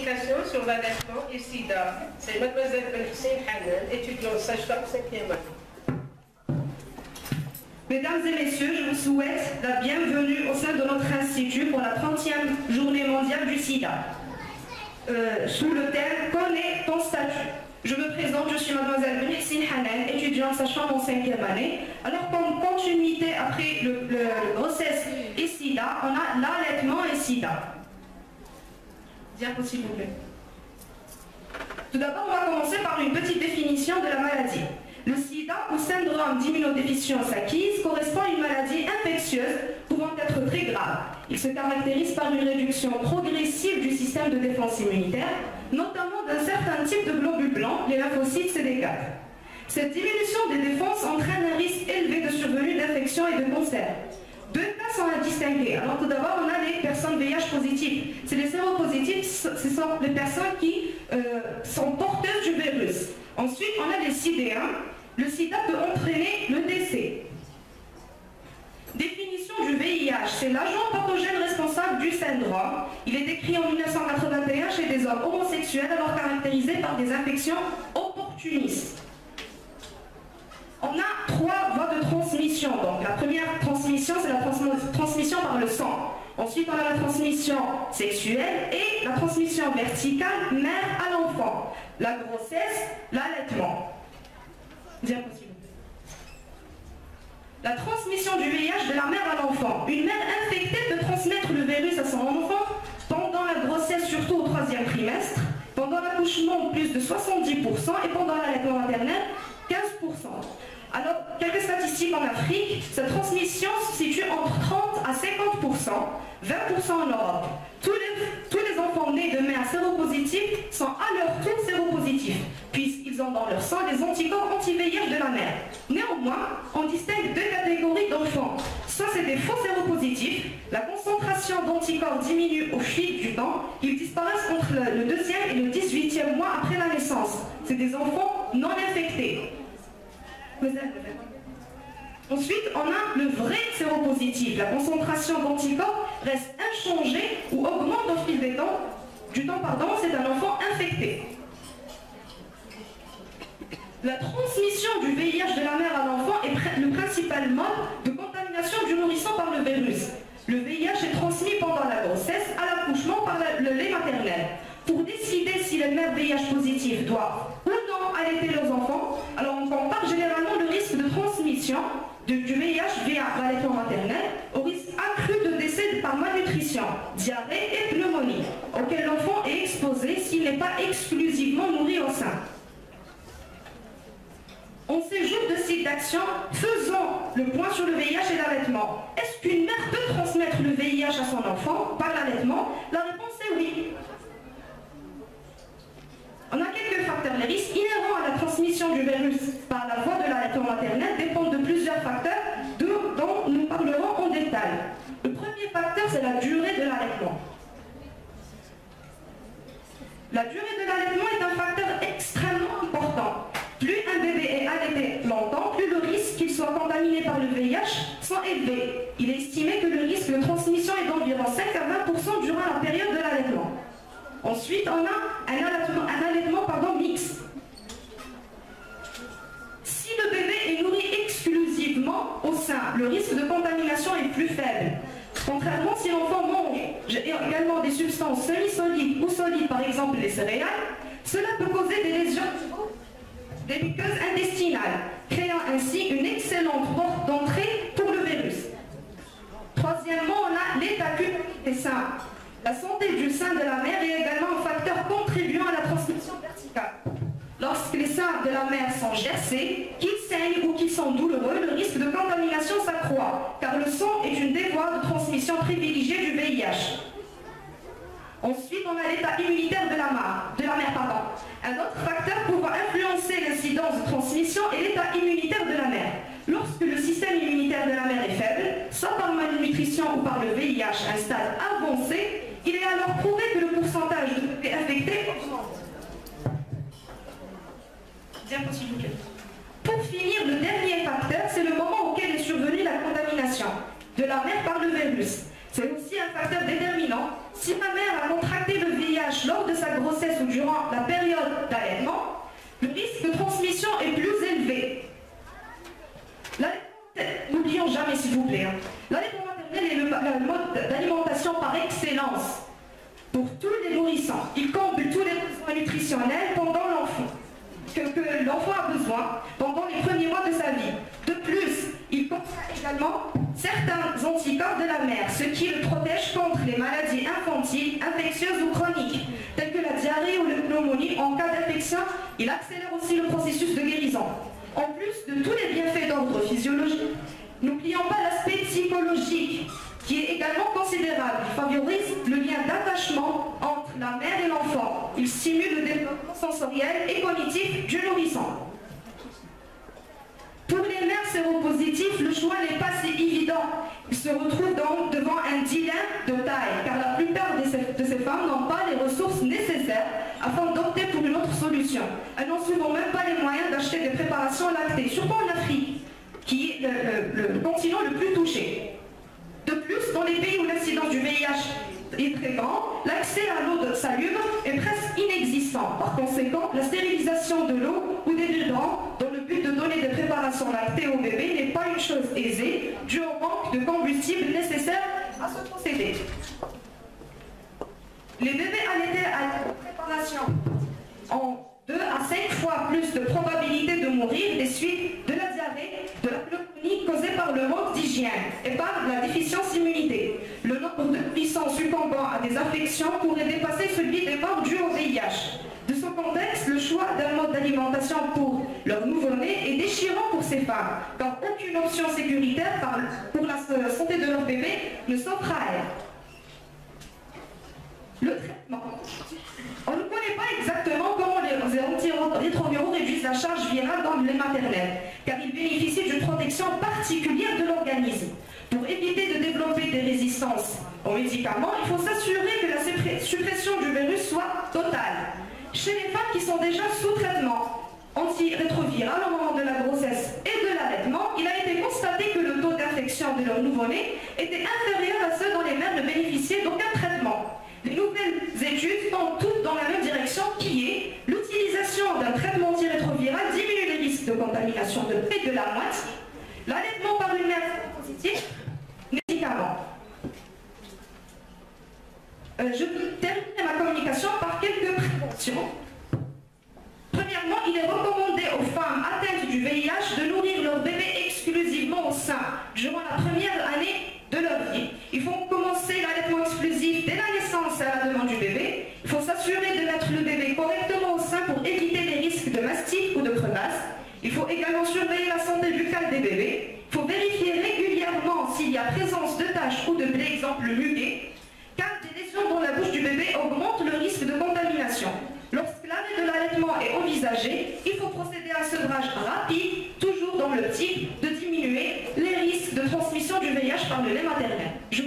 communication sur l'allaitement et SIDA. C'est Mademoiselle Benhissine Hanan, étudiante sage-femme 5e année. Mesdames et messieurs, je vous souhaite la bienvenue au sein de notre institut pour la 30e journée mondiale du SIDA. Sous le thème « Connais ton statut ». Je me présente, je suis Mademoiselle Benhissine Hanan, étudiante sage-femme en 5e année. Alors qu'en continuité après le grossesse et SIDA, on a l'allaitement et SIDA. Diapo s'il vous plaît. Tout d'abord, on va commencer par une petite définition de la maladie. Le sida ou syndrome d'immunodéficience acquise correspond à une maladie infectieuse pouvant être très grave. Il se caractérise par une réduction progressive du système de défense immunitaire, notamment d'un certain type de globules blancs, les lymphocytes CD4. Cette diminution des défenses entraîne un risque élevé de survenue d'infections et de cancers. Deux cas sont à distinguer. Alors tout d'abord, on a les personnes VIH positives. C'est les séropositifs, ce sont les personnes qui sont porteuses du virus. Ensuite, on a les sidéens. Le sida peut entraîner le décès. Définition du VIH, c'est l'agent pathogène responsable du syndrome. Il est décrit en 1981 chez des hommes homosexuels alors caractérisés par des infections opportunistes. On a 3 voies de transmission. Donc la première transmission, c'est la transmission par le sang. Ensuite, on a la transmission sexuelle et la transmission verticale mère à l'enfant. La grossesse, l'allaitement. Diapositive. La transmission du VIH de la mère à l'enfant. Une mère infectée peut transmettre le virus à son enfant pendant la grossesse, surtout au 3e trimestre, pendant l'accouchement plus de 70% et pendant l'allaitement maternel 15%. Alors, quelques statistiques en Afrique, cette transmission se situe entre 30 à 50%, 20% en Europe. Tous les enfants nés de mères séropositifs sont à leur tour séropositifs, puisqu'ils ont dans leur sang les anticorps anti-VIH de la mère. Néanmoins, on distingue 2 catégories d'enfants. Soit c'est des faux séropositifs, la concentration d'anticorps diminue au fil du temps, ils disparaissent entre le 2e et le 18e mois après la naissance. C'est des enfants non infectés. Ensuite, on a le vrai séropositif. La concentration d'anticorps reste inchangée ou augmente au fil du temps, c'est un enfant infecté. La transmission du VIH de la mère à l'enfant est le principal mode de contamination du nourrisson par le virus. Le VIH est transmis pendant la grossesse, à l'accouchement par le lait maternel. Pour décider si les mères VIH positives doivent ou non allaiter leurs enfants, alors on compare généralement le risque de transmission du VIH via l'allaitement maternel au risque accru de décès par malnutrition, diarrhée et pneumonie, auquel l'enfant est exposé s'il n'est pas exclusivement nourri au sein. En ces jours de site d'action, faisons le point sur le VIH et l'allaitement. Est-ce qu'une mère peut transmettre le VIH à son enfant par l'allaitement? La réponse est oui. On a quelques facteurs. Les risques inhérents à la transmission du virus par la voie de l'allaitement maternel dépendent de plusieurs facteurs dont nous parlerons en détail. Le premier facteur, c'est la durée de l'allaitement. La durée de l'allaitement est un facteur extrêmement important. Plus un bébé est allaité longtemps, plus le risque qu'il soit contaminé par le VIH sont élevés. Il est estimé que le risque de transmission est d'environ 5 à 20% durant la période de l'allaitement. Ensuite, on a un allaitement mixte. Si le bébé est nourri exclusivement au sein, le risque de contamination est plus faible. Contrairement, si l'enfant mange également des substances semi-solides ou solides, par exemple les céréales, cela peut causer des lésions des muqueuses intestinales, créant ainsi une excellente porte d'entrée pour le virus. Troisièmement, on a l'état des seins. La santé du sein de la mère est également un facteur contribuant à la transmission verticale. Lorsque les seins de la mère sont gercés, qu'ils saignent ou qu'ils sont douloureux, le risque de contamination s'accroît, car le sang est une des voies de transmission privilégiée du VIH. Ensuite, on a l'état immunitaire de la mère. Un autre facteur pouvant influencer l'incidence de transmission est l'état immunitaire de la mère. Lorsque le système immunitaire de la mère est faible, soit par malnutrition ou par le VIH à un stade avancé, il est alors prouvé que le pourcentage de bébés infectés augmente. Pour finir, le dernier facteur, c'est le moment auquel est survenue la contamination de la mère par le virus. C'est aussi un facteur déterminant. Si ma mère a contracté le VIH VIH lors de sa grossesse ou durant la période d'allaitement, le risque de transmission est plus élevé. N'oublions jamais, s'il vous plaît, l'allaitement maternel est le mode d'alimentation par excellence pour tous les nourrissons. Il comble tous les besoins nutritionnels pendant l'enfant, que l'enfant a besoin pendant les premiers mois de sa vie. De plus, il contient également certains anticorps de la mère, ce qui le protège contre les maladies infantiles, infectieuses ou chroniques, telles que la diarrhée ou la pneumonie. En cas d'infection, il accélère aussi le processus de guérison. En plus de tous les bienfaits d'ordre physiologique, n'oublions pas l'aspect psychologique, qui est également considérable. Il favorise le lien d'attachement entre la mère et l'enfant. Il stimule le développement sensoriel et cognitif du nourrisson. Pour les mères séropositifs, le choix n'est pas si évident. Ils se retrouvent donc devant un dilemme de taille, car la plupart de ces femmes n'ont pas les ressources nécessaires afin d'opter pour une autre solution. Elles n'ont souvent même pas les moyens d'acheter des préparations lactées, surtout en Afrique, qui est le continent le plus touché. De plus, dans les pays où l'incidence du VIH est très grand, l'accès à l'eau salubre est presque inexistant. Par conséquent, la stérilisation de l'eau ou des biberons dans le but de donner des préparations lactées au bébé n'est pas une chose aisée, due au manque de combustible nécessaire à ce procédé. Les bébés allaités à la préparation ont 2 à 5 fois plus de probabilité de mourir des suites de la diarrhée, de la pneumonie causée par le manque d'hygiène et par la déficience immunité. Le nombre de nourrissons succombant à des affections pourrait dépasser celui des morts dues au VIH. De ce contexte, le choix d'un mode d'alimentation pour leur nouveau-né est déchirant pour ces femmes, car aucune option sécuritaire pour la santé de leur bébé ne s'offre à elles. Le traitement. On ne connaît pas exactement comment les antirétroviraux réduisent la charge virale dans le lait maternel, car ils bénéficient d'une protection particulière de l'organisme. Pour éviter de développer des résistances aux médicaments, il faut s'assurer que la suppression du virus soit totale. Chez les femmes qui sont déjà sous traitement antirétroviral au moment de la grossesse et de l'allaitement, il a été constaté que le taux d'infection de leur nouveau-né était inférieur à ceux dont les mères ne bénéficiaient d'aucun traitement. Les nouvelles études tendent toutes dans la même direction, qui est l'utilisation d'un traitement antirétroviral diminue les risques de contamination de près de la moitié. L'allaitement par une mère positive, médicaments. Je termine ma communication par quelques précautions. Premièrement, il est recommandé aux femmes atteintes du VIH de nourrir leur bébé exclusivement au sein durant la première année de leur vie. Il faut commencer l'allaitement exclusif dès la naissance à la demande du bébé. Il faut s'assurer de mettre le bébé correctement au sein pour éviter les risques de mastite ou de crevasse. Il faut également surveiller la santé buccale des bébés. Il faut vérifier régulièrement s'il y a présence de taches ou de plaies, exemple le muguet, car des lésions dans la bouche du bébé augmentent le risque de contamination. Lorsque l'arrêt de l'allaitement est envisagé, il faut procéder à un sevrage rapide, toujours dans l'optique de diminuer les risques de transmission du VIH par le lait maternel. Je